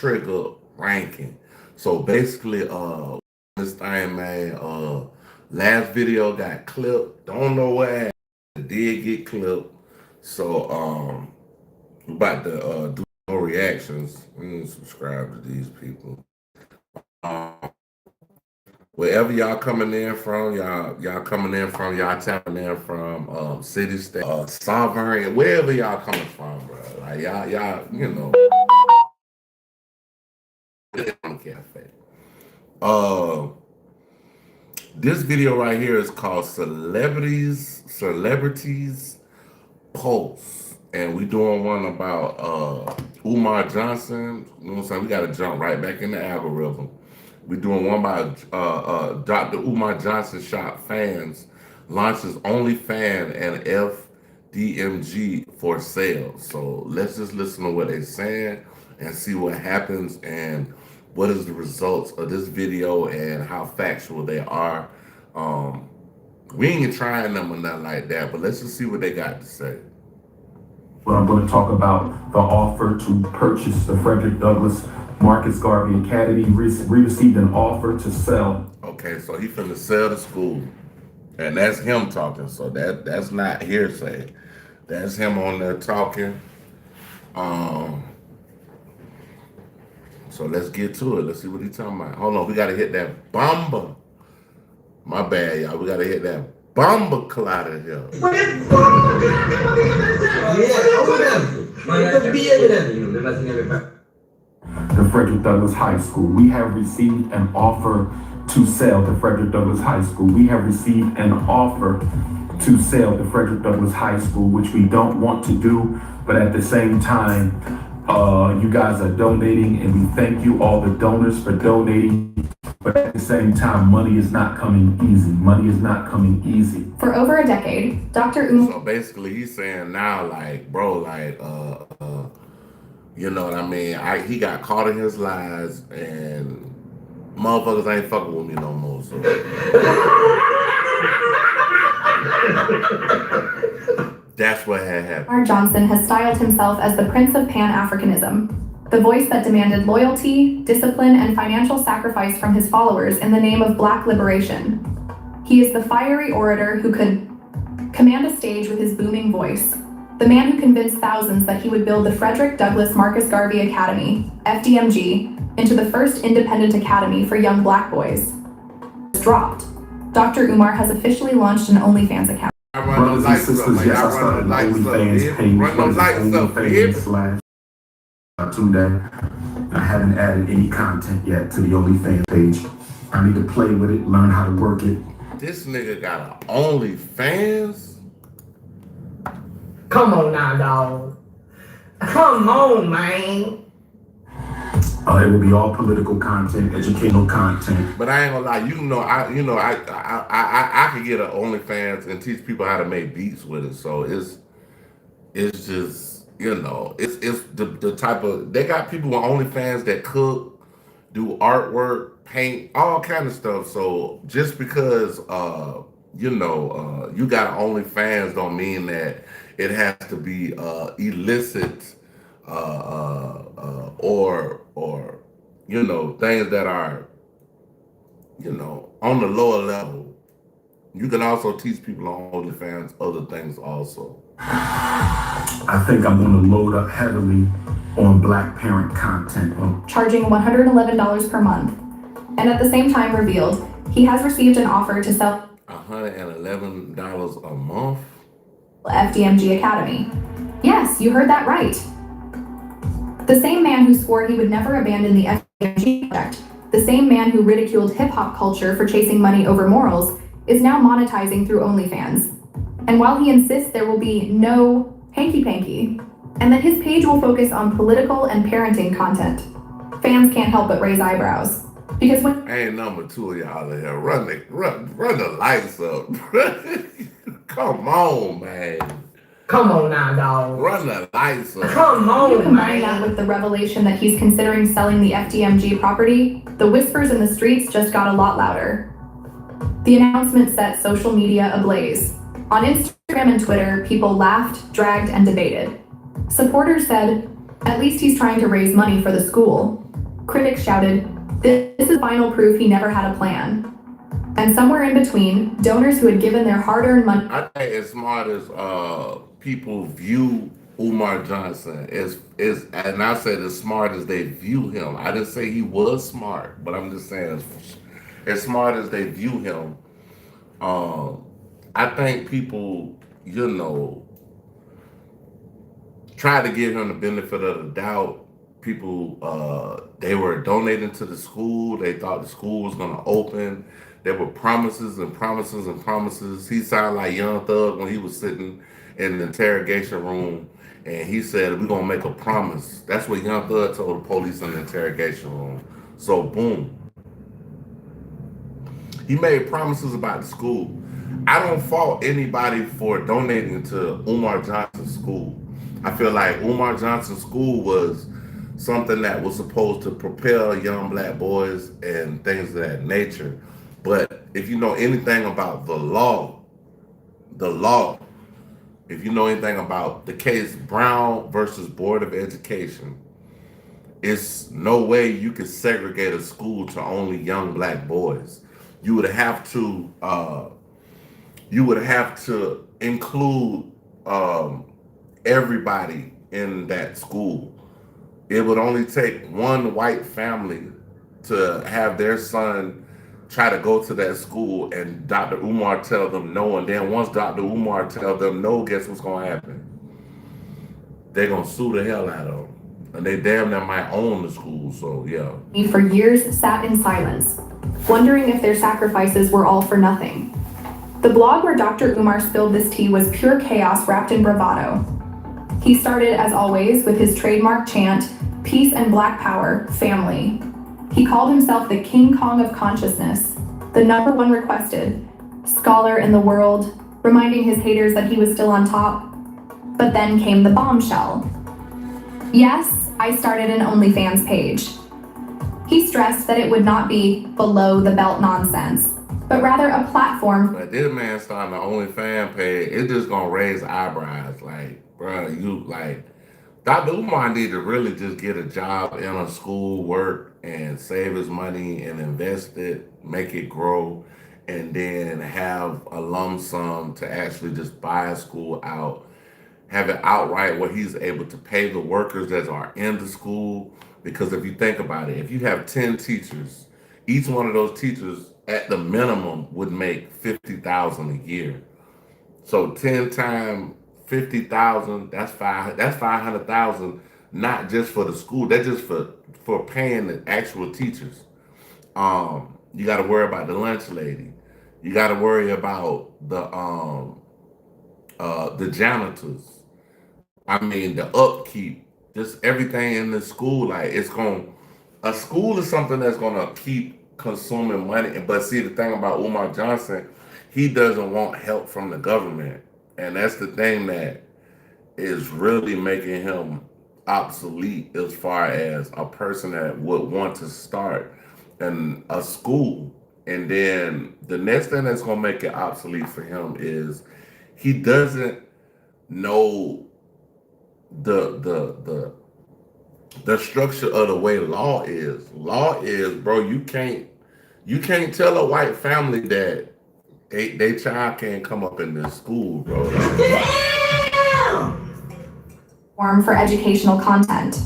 trigger ranking. So basically, this thing, man, last video got clipped. Don't know what it did get clipped. So about to do more reactions. We need to subscribe to these people. Wherever y'all coming in from, y'all coming in from, y'all tapping in from, city, state, sovereign, wherever y'all coming from, bro. Like y'all, you know, cafe. This video right here is called Celebrities Pulse, and we doing one about Umar Johnson. You know what I'm saying? We got to jump right back in the algorithm. We're doing one by Dr. Umar Johnson shot fans, launches OnlyFans and FDMG for sale. So let's just listen to what they're saying and see what happens and what is the results of this video and how factual they are. We ain't trying them or nothing like that, but let's just see what they got to say. Well, I'm going to talk about the offer to purchase the Frederick Douglass Marcus Garvey Academy. We received an offer to sell. Okay, so he finna sell the school, and that's him talking. So that's not hearsay. That's him on there talking. So let's get to it. Let's see what he's talking about. Hold on, we gotta hit that bomba. My bad, y'all. We gotta hit that bomba clot in here. The Frederick Douglass High School. We have received an offer to sell the Frederick Douglass High School. We have received an offer to sell the Frederick Douglass High School, which we don't want to do, but at the same time, you guys are donating, and we thank you, all the donors, for donating. But at the same time, money is not coming easy. Money is not coming easy. For over a decade, Dr. Umar. So basically, he's saying now, like, bro, like, you know what I mean? He got caught in his lies, and motherfuckers ain't fucking with me no more. So. That's what had happened. Umar Johnson has styled himself as the Prince of Pan-Africanism, the voice that demanded loyalty, discipline, and financial sacrifice from his followers in the name of Black liberation. He is the fiery orator who could command a stage with his booming voice, the man who convinced thousands that he would build the Frederick Douglass Marcus Garvey Academy, FDMG, into the first independent academy for young Black boys. Dropped. Dr. Umar has officially launched an OnlyFans account. Brothers and sisters, yes, I started an OnlyFans page. OnlyFans/Tunde. I haven't added any content yet to the OnlyFans page. I need to play with it, learn how to work it. This nigga got an OnlyFans? Come on now, dog. Come on, man. It will be all political content, educational content. But I ain't gonna lie, I could get an OnlyFans and teach people how to make beats with it. So it's just, it's the type of, they got people with OnlyFans that cook, do artwork, paint, all kind of stuff. So just because you got OnlyFans don't mean that it has to be illicit or things that are on the lower level. You can also teach people on OnlyFans other things also. I think I'm going to load up heavily on Black parent content. Charging $111 per month, and at the same time revealed he has received an offer to sell $111 a month? FDMG Academy. Yes, you heard that right. The same man who swore he would never abandon the FDMG project, the same man who ridiculed hip-hop culture for chasing money over morals, is now monetizing through OnlyFans. And while he insists there will be no hanky-panky, and that his page will focus on political and parenting content, fans can't help but raise eyebrows. Because when ain't number two of y'all in here, run the lights up. Come on, man. Come on now, dog. Run the lights up. Come on, you combine that with the revelation that he's considering selling the FDMG property, the whispers in the streets just got a lot louder. The announcement set social media ablaze. On Instagram and Twitter, people laughed, dragged, and debated. Supporters said, at least he's trying to raise money for the school. Critics shouted, "This is final proof he never had a plan." And somewhere in between, donors who had given their hard-earned money. I think as smart as people view Umar Johnson and I said as smart as they view him. I didn't say he was smart, but I'm just saying as smart as they view him. I think people, try to give him the benefit of the doubt. People, they were donating to the school. They thought the school was going to open. There were promises and promises and promises. He sounded like Young Thug when he was sitting in the interrogation room and he said, "We're going to make a promise." That's what Young Thug told the police in the interrogation room. So, boom. He made promises about the school. I don't fault anybody for donating to Umar Johnson's school. I feel like Umar Johnson's school was something that was supposed to propel young black boys and things of that nature. But if you know anything about the law, if you know anything about the case Brown versus Board of Education, it's no way you could segregate a school to only young black boys. You would have to include everybody in that school. It would only take one white family to have their son try to go to that school and Dr. Umar tell them no, and then once Dr. Umar tell them no, guess what's gonna happen? They're gonna sue the hell out of them. And they damn near might own the school, so yeah. For years sat in silence, wondering if their sacrifices were all for nothing. The blog where Dr. Umar spilled this tea was pure chaos wrapped in bravado. He started, as always, with his trademark chant, "Peace and Black Power, Family." He called himself the King Kong of consciousness, the #1 requested scholar in the world, reminding his haters that he was still on top. But then came the bombshell. "Yes, I started an OnlyFans page." He stressed that it would not be below the belt nonsense, but rather a platform. But this man starting an OnlyFans page, it's just gonna raise eyebrows. Like, bro, Dr. Umar need to really just get a job in a school, work, and save his money and invest it, make it grow, and then have a lump sum to actually just buy a school out, have it outright where he's able to pay the workers that are in the school. Because if you think about it, if you have 10 teachers, each one of those teachers at the minimum would make $50,000 a year. So 10 times 50,000, that's 500,000, not just for the school, that's just for paying the actual teachers. You got to worry about the lunch lady. You got to worry about the janitors. I mean, the upkeep, just everything in the school. Like, a school is something that's gonna keep consuming money. But see, the thing about Umar Johnson, he doesn't want help from the government. And that's the thing that is really making him obsolete as far as a person that would want to start in a school. And then the next thing that's gonna make it obsolete for him is he doesn't know the structure of the way law is. Law is, bro, you can't tell a white family that they child can't come up in this school, bro. Form for educational content.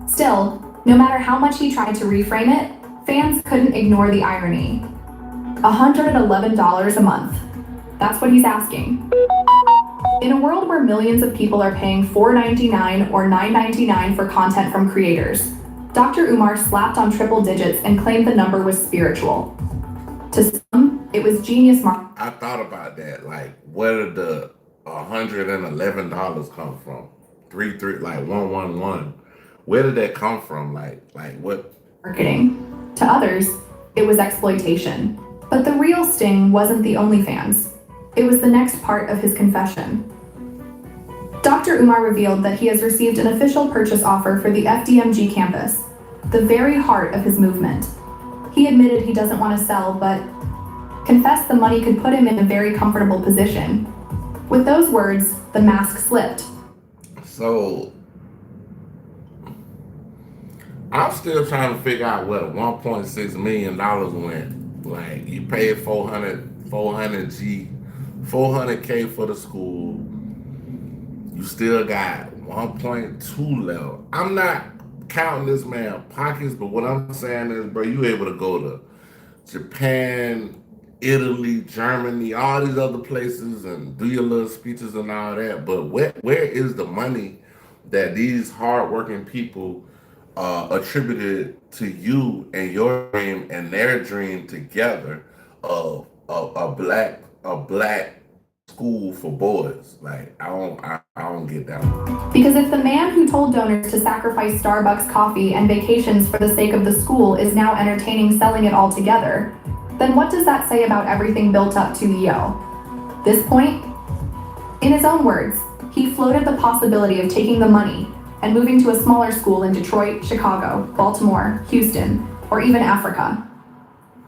Still, no matter how much he tried to reframe it, fans couldn't ignore the irony. $111 a month. That's what he's asking. In a world where millions of people are paying $4.99 or $9.99 for content from creators, Dr. Umar slapped on triple digits and claimed the number was spiritual. To some, it was genius marketing. I thought about that. Like, where did the $111 come from? 111. Where did that come from? Like what? Marketing. To others, it was exploitation. But the real sting wasn't the OnlyFans. It was the next part of his confession. Dr. Umar revealed that he has received an official purchase offer for the FDMG campus, the very heart of his movement. He admitted he doesn't want to sell, but confessed the money could put him in a very comfortable position. With those words, the mask slipped. So I'm still trying to figure out where the $1.6 million went. Like, you paid 400K for the school. You still got 1.2 left. I'm not counting this man pockets, but what I'm saying is, bro, you able to go to Japan, Italy, Germany, all these other places and do your little speeches and all that. But where is the money that these hardworking people attributed to you and your dream and their dream together of a black school for boys? Like, I don't get that one. Because if the man who told donors to sacrifice Starbucks coffee and vacations for the sake of the school is now entertaining selling it all together, then what does that say about everything built up to this point? In his own words, he floated the possibility of taking the money and moving to a smaller school in Detroit, Chicago, Baltimore, Houston, or even Africa.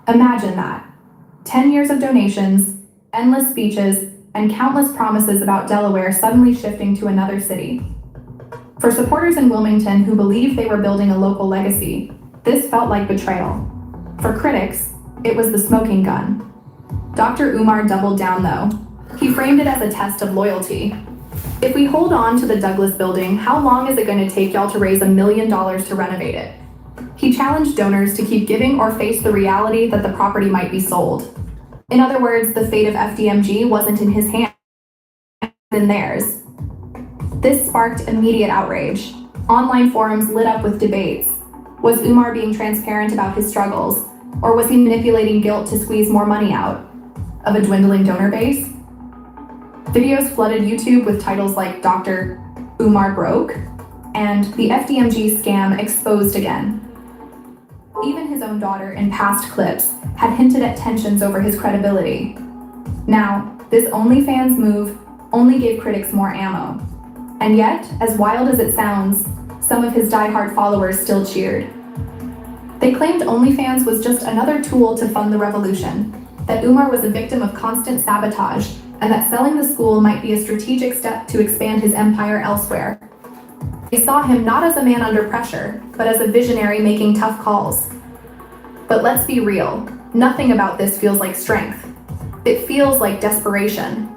Imagine that. 10 years of donations, endless speeches, and countless promises about Delaware suddenly shifting to another city. For supporters in Wilmington who believed they were building a local legacy, this felt like betrayal. For critics, it was the smoking gun. Dr. Umar doubled down though. He framed it as a test of loyalty. If we hold on to the Douglas building, how long is it going to take y'all to raise $1 million to renovate it? He challenged donors to keep giving or face the reality that the property might be sold. In other words, the fate of FDMG wasn't in his hands, in theirs. This sparked immediate outrage. Online forums lit up with debates. Was Umar being transparent about his struggles, or was he manipulating guilt to squeeze more money out of a dwindling donor base? Videos flooded YouTube with titles like Dr. Umar Broke and the FDMG scam exposed again. Even his own daughter in past clips had hinted at tensions over his credibility. Now, this OnlyFans move only gave critics more ammo. And yet, as wild as it sounds, some of his diehard followers still cheered. They claimed OnlyFans was just another tool to fund the revolution, that Umar was a victim of constant sabotage, and that selling the school might be a strategic step to expand his empire elsewhere. They saw him not as a man under pressure, but as a visionary making tough calls. But let's be real, nothing about this feels like strength. It feels like desperation.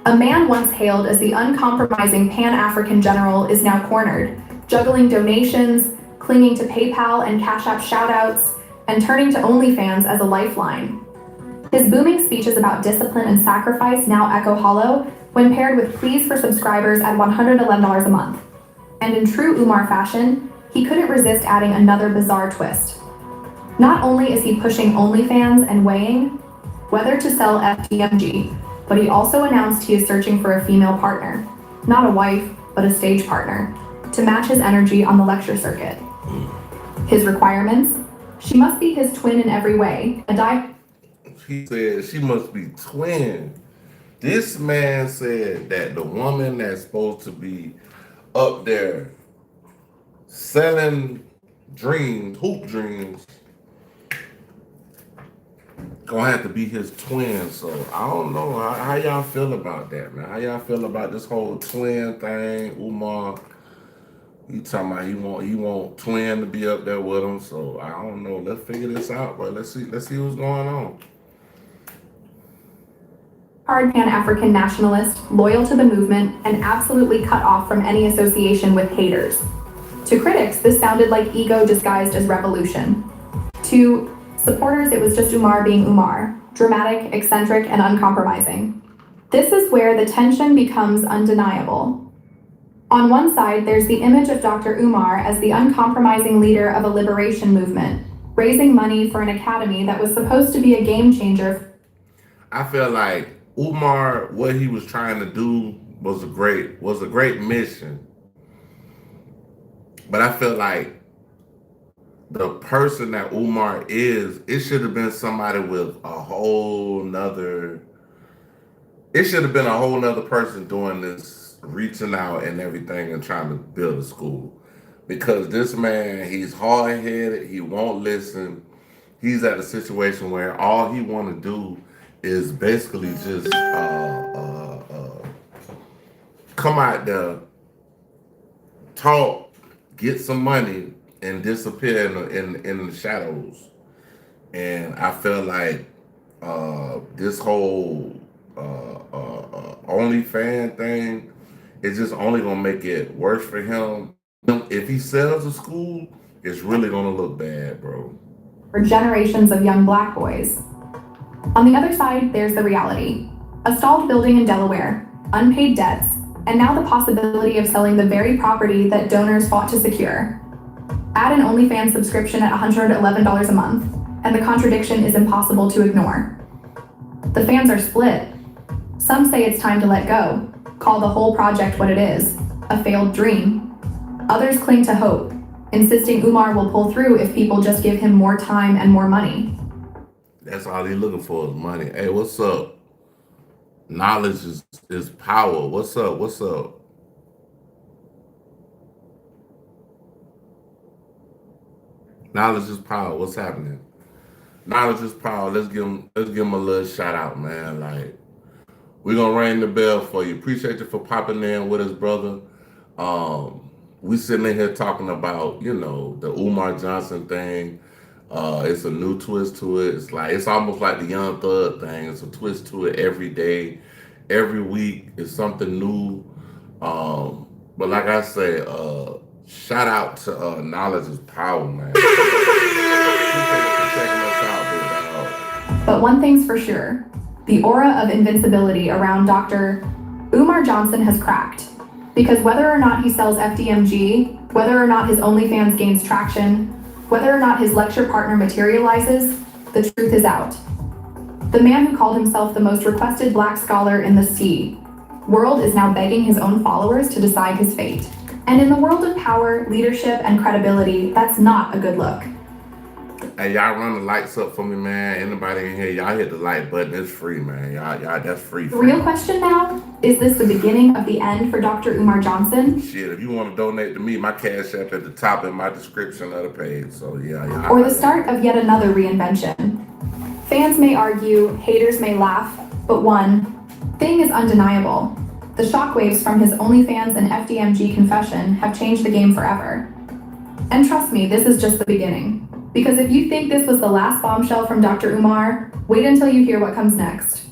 A man once hailed as the uncompromising Pan-African general is now cornered, juggling donations, clinging to PayPal and Cash App shoutouts, and turning to OnlyFans as a lifeline. His booming speeches about discipline and sacrifice now echo hollow when paired with pleas for subscribers at $111 a month. And in true Umar fashion, he couldn't resist adding another bizarre twist. Not only is he pushing OnlyFans and weighing whether to sell FDMG, but he also announced he is searching for a female partner, not a wife, but a stage partner, to match his energy on the lecture circuit. His requirements? She must be his twin in every way, He said she must be twin. This man said that the woman that's supposed to be up there selling dreams, hoop dreams, gonna have to be his twin. So I don't know how y'all feel about that, man. How y'all feel about this whole twin thing? Umar, he talking about he want twin to be up there with him. So I don't know. Let's figure this out, bro. Let's see what's going on. hard Pan-African nationalist, loyal to the movement, and absolutely cut off from any association with haters. To critics, this sounded like ego disguised as revolution. To supporters, it was just Umar being Umar, dramatic, eccentric, and uncompromising. This is where the tension becomes undeniable. On one side, there's the image of Dr. Umar as the uncompromising leader of a liberation movement, raising money for an academy that was supposed to be a game changer. I feel like Umar, what he was trying to do was a great mission. But I feel like the person that Umar is, it should have been somebody with a whole nother, it should have been a whole nother person doing this, reaching out and everything and trying to build a school. Because this man, he's hard-headed, he won't listen. He's at a situation where all he want to do is basically just come out there, talk, get some money, and disappear in the shadows. And I feel like this whole OnlyFans thing is just only gonna make it worse for him. If he sells a school, it's really gonna look bad, bro. For generations of young black boys. On the other side, there's the reality. A stalled building in Delaware, unpaid debts, and now the possibility of selling the very property that donors fought to secure. Add an OnlyFans subscription at $111 a month, and the contradiction is impossible to ignore. The fans are split. Some say it's time to let go, call the whole project what it is, a failed dream. Others cling to hope, insisting Umar will pull through if people just give him more time and more money. That's all he's looking for is money. Hey, what's up? Knowledge is power. What's up? What's up? Knowledge is power. What's happening? Knowledge is power. Let's give him a little shout out, man. Like, we're gonna ring the bell for you. Appreciate you for popping in with us, brother. We sitting in here talking about, the Umar Johnson thing. It's a new twist to it. It's almost like the Young Thug thing. It's a twist to it every day, every week. It's something new. But like I say, shout out to Knowledge is Power, man. Appreciate you for checking us out, big dog. But one thing's for sure, the aura of invincibility around Dr. Umar Johnson has cracked. Because whether or not he sells FDMG, whether or not his OnlyFans gains traction, whether or not his lecture partner materializes, the truth is out. The man who called himself the most requested black scholar in the sea world is now begging his own followers to decide his fate. And in the world of power, leadership, and credibility, that's not a good look. Hey, y'all run the lights up for me, man. Anybody in here, y'all hit the like button. It's free, man. Y'all, that's free. The real question now, is this the beginning of the end for Dr. Umar Johnson? Shit, if you want to donate to me, my cash app at the top in my description of the page. So yeah. Or the start of yet another reinvention? Fans may argue, haters may laugh, but one thing is undeniable. The shockwaves from his OnlyFans and FDMG confession have changed the game forever. And trust me, this is just the beginning. Because if you think this was the last bombshell from Dr. Umar, wait until you hear what comes next.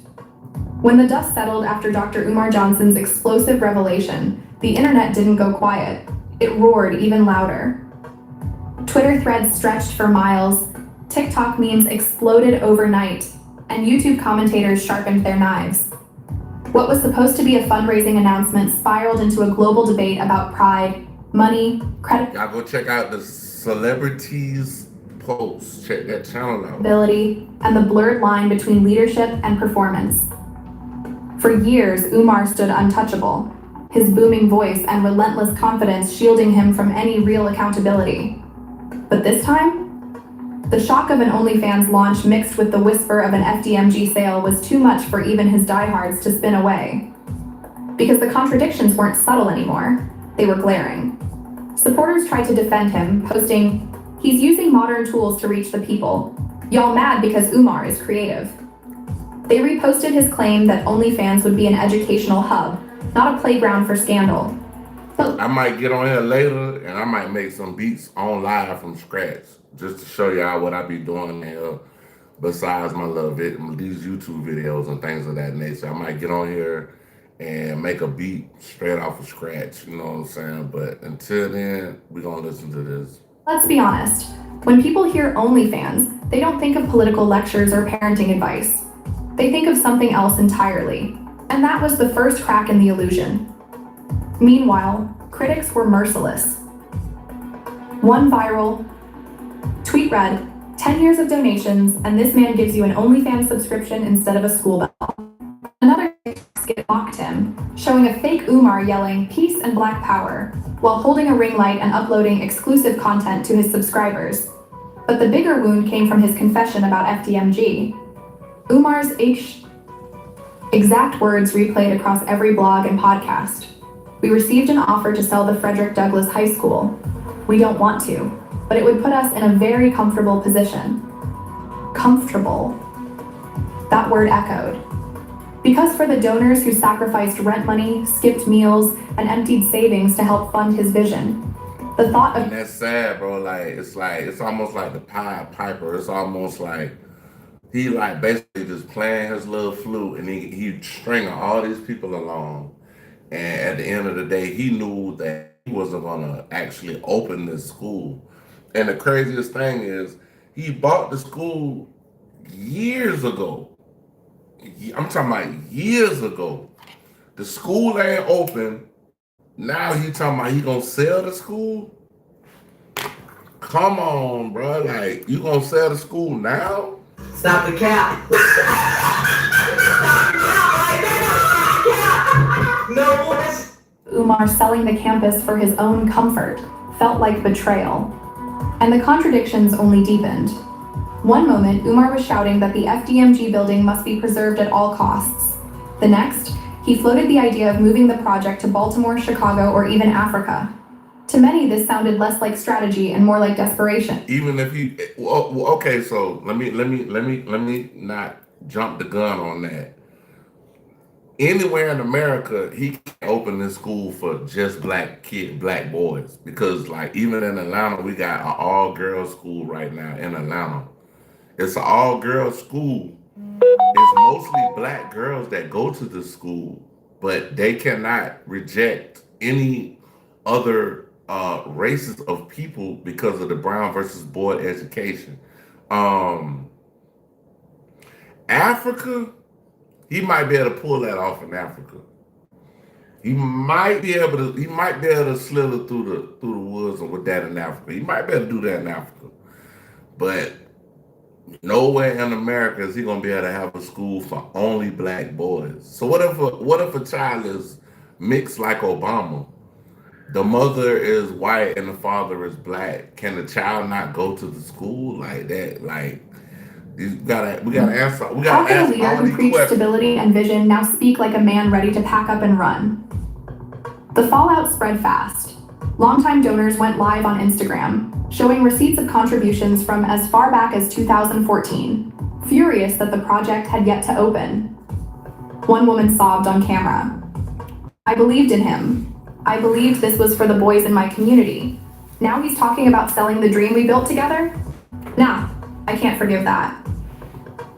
When the dust settled after Dr. Umar Johnson's explosive revelation, the internet didn't go quiet. It roared even louder. Twitter threads stretched for miles, TikTok memes exploded overnight, and YouTube commentators sharpened their knives. What was supposed to be a fundraising announcement spiraled into a global debate about pride, money, credit. Y'all go check out the celebrities post. Check that channel out. Ability, and the blurred line between leadership and performance. For years, Umar stood untouchable, his booming voice and relentless confidence shielding him from any real accountability. But this time, the shock of an OnlyFans launch mixed with the whisper of an FDMG sale was too much for even his diehards to spin away. Because the contradictions weren't subtle anymore, they were glaring. Supporters tried to defend him, posting, "He's using modern tools to reach the people. Y'all mad because Umar is creative." They reposted his claim that OnlyFans would be an educational hub, not a playground for scandal. But I might get on here later and I might make some beats on live from scratch just to show y'all what I be doing here besides my these YouTube videos and things of that nature. I might get on here and make a beat straight off of scratch, you know what I'm saying? But until then, we're gonna listen to this. let's be honest, when people hear OnlyFans, they don't think of political lectures or parenting advice. They think of something else entirely. And that was the first crack in the illusion. Meanwhile, critics were merciless. One viral tweet read, 10 years of donations, and this man gives you an OnlyFans subscription instead of a school bell. Another skit mocked him, showing a fake Umar yelling peace and black power, while holding a ring light and uploading exclusive content to his subscribers. But the bigger wound came from his confession about FDMG. Umar's exact words replayed across every blog and podcast. We received an offer to sell the Frederick Douglass High School. We don't want to, but it would put us in a very comfortable position. Comfortable. That word echoed. Because for the donors who sacrificed rent money, skipped meals, and emptied savings to help fund his vision, The thought And of that's sad, bro. Like it's almost like the Pied Piper. It's almost like he like basically just playing his little flute, and he stringing all these people along. And at the end of the day, he knew that he wasn't gonna actually open this school. And the craziest thing is, he bought the school years ago. I'm talking about years ago. The school ain't open. Now he talking about he gonna sell the school. Come on, bro. Like, you gonna sell the school now? Stop the cap. No boys. Umar selling the campus for his own comfort felt like betrayal. And the contradictions only deepened. One moment, Umar was shouting that the FDMG building must be preserved at all costs. The next, he floated the idea of moving the project to Baltimore, Chicago, or even Africa. To many, this sounded less like strategy and more like desperation. Even if he, okay, so let me not jump the gun on that. Anywhere in America, he can't open this school for just black boys, because like even in Atlanta, we got an all girls school right now in Atlanta. It's an all girls school. It's mostly black girls that go to the school, but they cannot reject any other races of people because of the Brown versus Board education. Um, Africa, he might be able to pull that off in Africa. He might be able to. He might be able to slither through the woods with that in Africa. He might be able to do that in Africa, but nowhere in America is he gonna be able to have a school for only black boys. So what if a child is mixed like Obama? The mother is white and the father is black. Can the child not go to the school like that? Like, we gotta answer. We How gotta can a ask leader all who these preached questions. stability and vision now speak like a man ready to pack up and run? The fallout spread fast. Longtime donors went live on Instagram, showing receipts of contributions from as far back as 2014, furious that the project had yet to open. One woman sobbed on camera. "I believed in him. I believed this was for the boys in my community. Now he's talking about selling the dream we built together? Nah, I can't forgive that."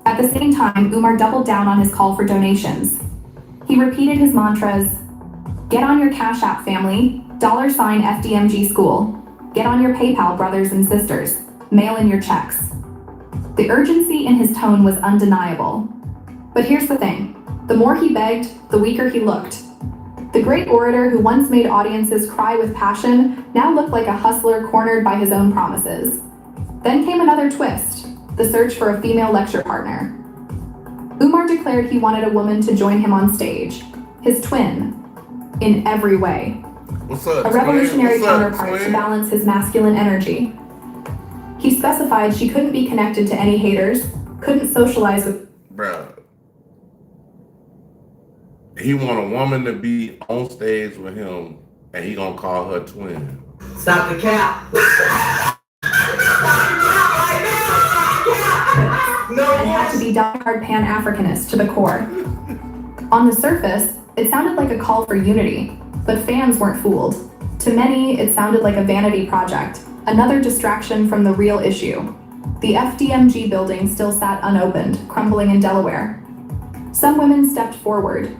At the same time, Umar doubled down on his call for donations. He repeated his mantras: "Get on your Cash App, family, $FDMG school. Get on your PayPal, brothers and sisters. Mail in your checks." The urgency in his tone was undeniable. But here's the thing. The more he begged, the weaker he looked. The great orator who once made audiences cry with passion now looked like a hustler cornered by his own promises. Then came another twist, the search for a female lecture partner. Umar declared he wanted a woman to join him on stage, his twin, in every way. What's up, A revolutionary twin? What's up, counterpart to twin? balance his masculine energy. He specified she couldn't be connected to any haters, couldn't socialize with Bruh. He want a woman to be on stage with him, and he gonna call her twin. Stop the cap. No and had to boys. be diehard Pan-Africanist to the core. On the surface, it sounded like a call for unity, but fans weren't fooled. To many, it sounded like a vanity project, another distraction from the real issue. The FDMG building still sat unopened, crumbling in Delaware. Some women stepped forward,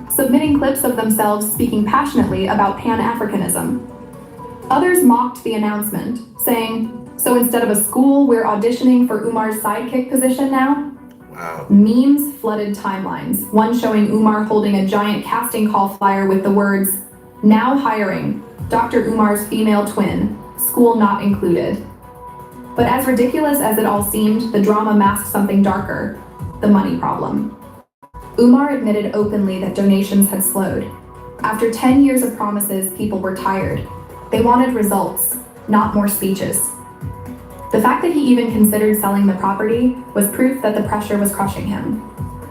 submitting clips of themselves speaking passionately about Pan-Africanism. Others mocked the announcement, saying, "So instead of a school, we're auditioning for Umar's sidekick position now?" Wow. Memes flooded timelines, one showing Umar holding a giant casting call flyer with the words, "Now hiring, Dr. Umar's female twin, school not included." But as ridiculous as it all seemed, the drama masked something darker, the money problem. Umar admitted openly that donations had slowed. After 10 years of promises, people were tired. They wanted results, not more speeches. The fact that he even considered selling the property was proof that the pressure was crushing him.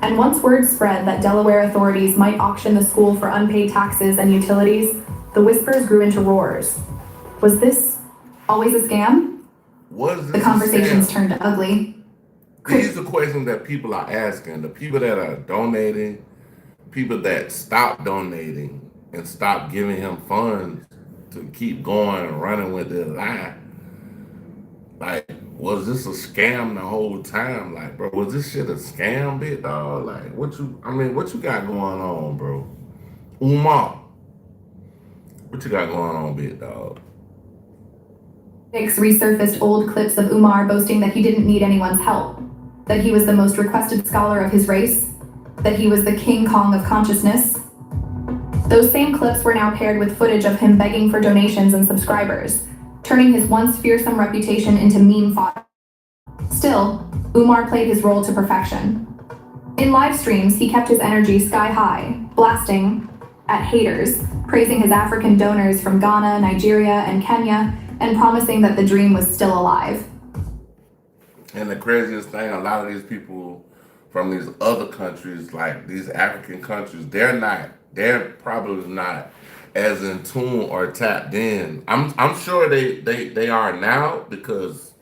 And once word spread that Delaware authorities might auction the school for unpaid taxes and utilities, the whispers grew into roars. Was this always a scam? Was this The conversations a scam? turned ugly. These are questions that people are asking. The people that are donating, people that stopped donating and stopped giving him funds, to keep going and running with this lie. Like, was this a scam the whole time? Like, bro, was this shit a scam, bit dog? Like, what you got going on, bro? Umar, what you got going on, bit dog? Critics resurfaced old clips of Umar boasting that he didn't need anyone's help, that he was the most requested scholar of his race, that he was the King Kong of consciousness. Those same clips were now paired with footage of him begging for donations and subscribers, turning his once fearsome reputation into meme fodder. Still, Umar played his role to perfection. In live streams, he kept his energy sky high, blasting at haters, praising his African donors from Ghana, Nigeria, and Kenya, and promising that the dream was still alive. And the craziest thing, a lot of these people from these other countries, like these African countries, they're probably not as in tune or tapped in. I'm sure they are now, because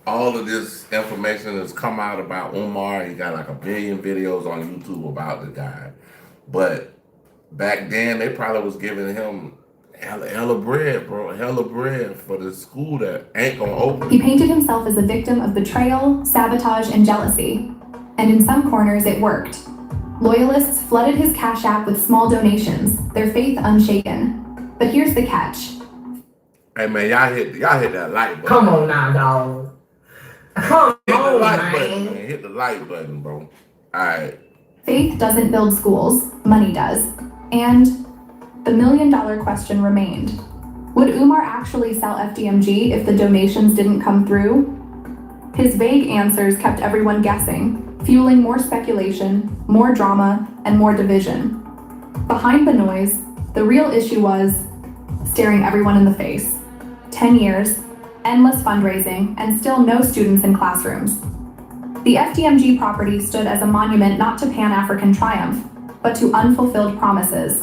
all of this information has come out about Umar. He got like 1 billion videos on YouTube about the guy. But back then, they probably was giving him hella bread, bro. Hella bread for the school that ain't gonna open. He painted himself as a victim of betrayal, sabotage, and jealousy. And in some corners, it worked. Loyalists flooded his Cash App with small donations, their faith unshaken. But here's the catch. Hey man, y'all hit that like button. Come on now, dog. Come Hit the on, like man. button, man. Hit the like button, bro. Alright. Faith doesn't build schools, money does. And the $1 million question remained. Would Umar actually sell FDMG if the donations didn't come through? His vague answers kept everyone guessing, fueling more speculation, more drama, and more division. Behind the noise, the real issue was staring everyone in the face. 10 years, endless fundraising, and still no students in classrooms. The FDMG property stood as a monument not to Pan-African triumph, but to unfulfilled promises.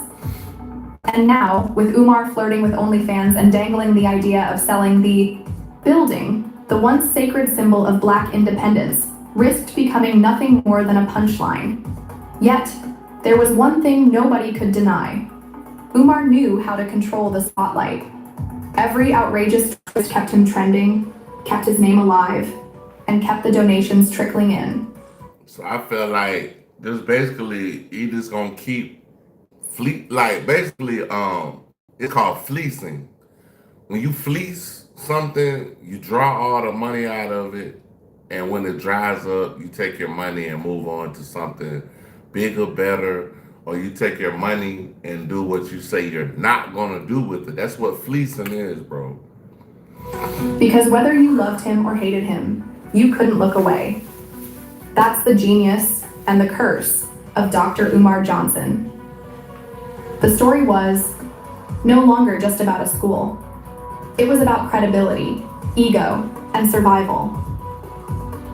And now, with Umar flirting with OnlyFans and dangling the idea of selling the building, the once sacred symbol of Black independence risked becoming nothing more than a punchline. Yet, there was one thing nobody could deny. Umar knew how to control the spotlight. Every outrageous twist kept him trending, kept his name alive, and kept the donations trickling in. So I feel like this basically, he just gonna keep it's called fleecing. When you fleece something, you draw all the money out of it, and when it dries up, you take your money and move on to something bigger, better, or you take your money and do what you say you're not gonna do with it. That's what fleecing is, bro. Because whether you loved him or hated him, you couldn't look away. That's the genius and the curse of Dr. Umar Johnson. The story was no longer just about a school. It was about credibility, ego, and survival.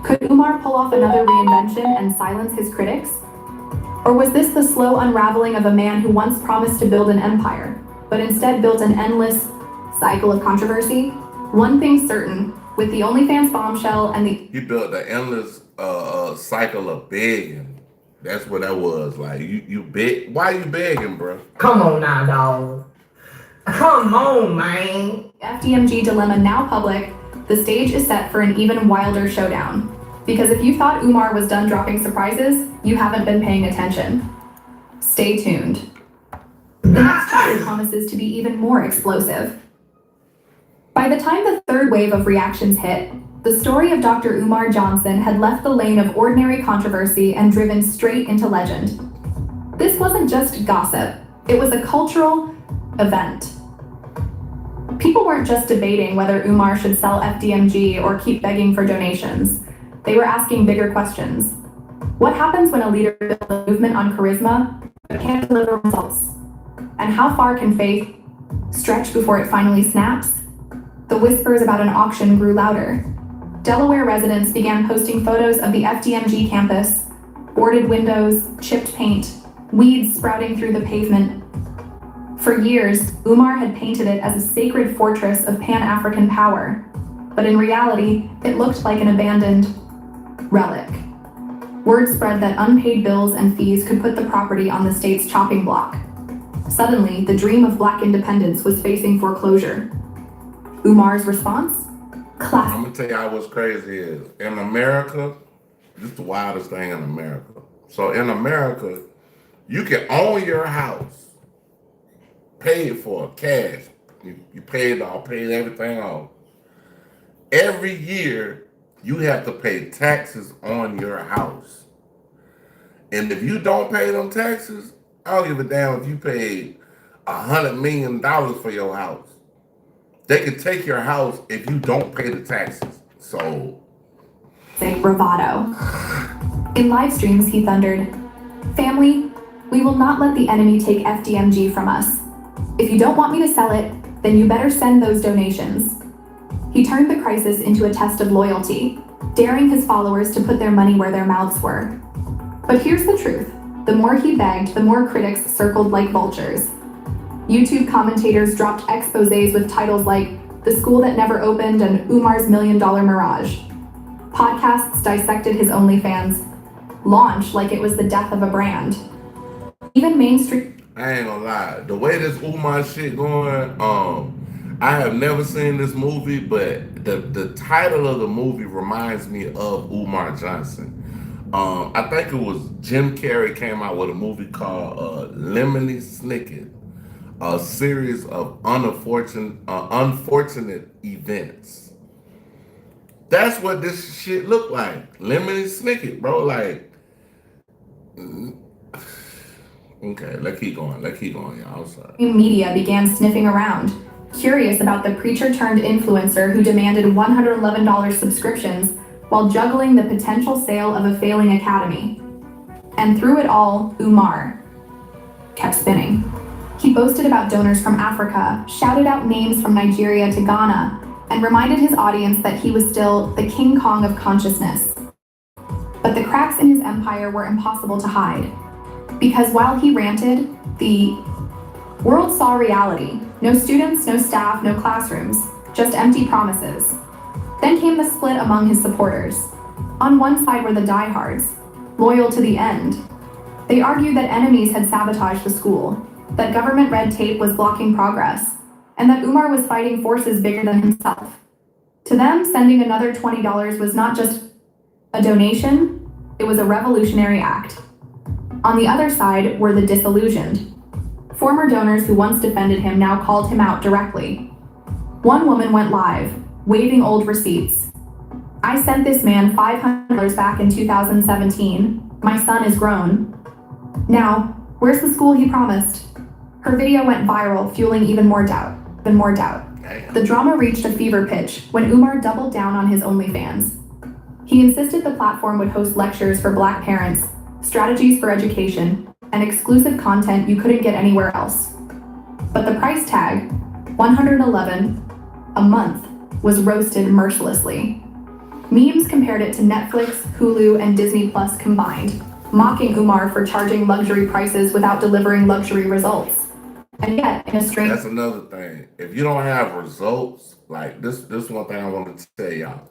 Could Umar pull off another reinvention and silence his critics? Or was this the slow unraveling of a man who once promised to build an empire, but instead built an endless cycle of controversy? One thing's certain, with the OnlyFans bombshell and He built the endless cycle of begging. That's what that was. Like, you beg. Why you begging, bro? Come on now, dog. Come on, man. FDMG dilemma now public, the stage is set for an even wilder showdown. Because if you thought Umar was done dropping surprises, you haven't been paying attention. Stay tuned. The next chapter promises to be even more explosive. By the time the third wave of reactions hit, the story of Dr. Umar Johnson had left the lane of ordinary controversy and driven straight into legend. This wasn't just gossip, it was a cultural event. People weren't just debating whether Umar should sell FDMG or keep begging for donations. They were asking bigger questions. What happens when a leader builds a movement on charisma but can't deliver results? And how far can faith stretch before it finally snaps? The whispers about an auction grew louder. Delaware residents began posting photos of the FDMG campus, boarded windows, chipped paint, weeds sprouting through the pavement. For years, Umar had painted it as a sacred fortress of Pan-African power, but in reality, it looked like an abandoned relic. Word spread that unpaid bills and fees could put the property on the state's chopping block. Suddenly, the dream of black independence was facing foreclosure. Umar's response? I'm gonna tell y'all what's crazy is in America, this is the wildest thing in America. So in America, you can own your house, pay it for cash. You paid everything off. Every year, you have to pay taxes on your house. And if you don't pay them taxes, I don't give a damn if you paid $100 million for your house. They could take your house if you don't pay the taxes. So, say bravado. In live streams, he thundered, "Family, we will not let the enemy take FDMG from us. If you don't want me to sell it, then you better send those donations." He turned the crisis into a test of loyalty, daring his followers to put their money where their mouths were. But here's the truth. The more he begged, the more critics circled like vultures. YouTube commentators dropped exposés with titles like "The School That Never Opened" and "Umar's $1 Million Mirage." Podcasts dissected his OnlyFans launch like it was the death of a brand. Even mainstream... I ain't gonna lie. The way this Umar shit going, I have never seen this movie, but the title of the movie reminds me of Umar Johnson. I think it was Jim Carrey came out with a movie called Lemony Snicket, a series of unfortunate events. That's what this shit looked like. Lemony Snicket, bro. Like, okay, let's keep going, y'all. I'm sorry. Media began sniffing around, curious about the preacher-turned-influencer who demanded $111 subscriptions while juggling the potential sale of a failing academy. And through it all, Umar kept spinning. He boasted about donors from Africa, shouted out names from Nigeria to Ghana, and reminded his audience that he was still the King Kong of consciousness. But the cracks in his empire were impossible to hide. Because while he ranted, the world saw reality. No students, no staff, no classrooms, just empty promises. Then came the split among his supporters. On one side were the diehards, loyal to the end. They argued that enemies had sabotaged the school, that government red tape was blocking progress, and that Umar was fighting forces bigger than himself. To them, sending another $20 was not just a donation, it was a revolutionary act. On the other side were the disillusioned. Former donors who once defended him now called him out directly. One woman went live, waving old receipts. "I sent this man $500 back in 2017. My son is grown. Now, where's the school he promised?" Her video went viral, fueling even more doubt. The drama reached a fever pitch when Umar doubled down on his OnlyFans. He insisted the platform would host lectures for Black parents, strategies for education, and exclusive content you couldn't get anywhere else. But the price tag, $111 a month, was roasted mercilessly. Memes compared it to Netflix, Hulu, and Disney Plus combined, mocking Umar for charging luxury prices without delivering luxury results. And yet, in a strange... That's another thing. If you don't have results, like this one thing I want to tell y'all.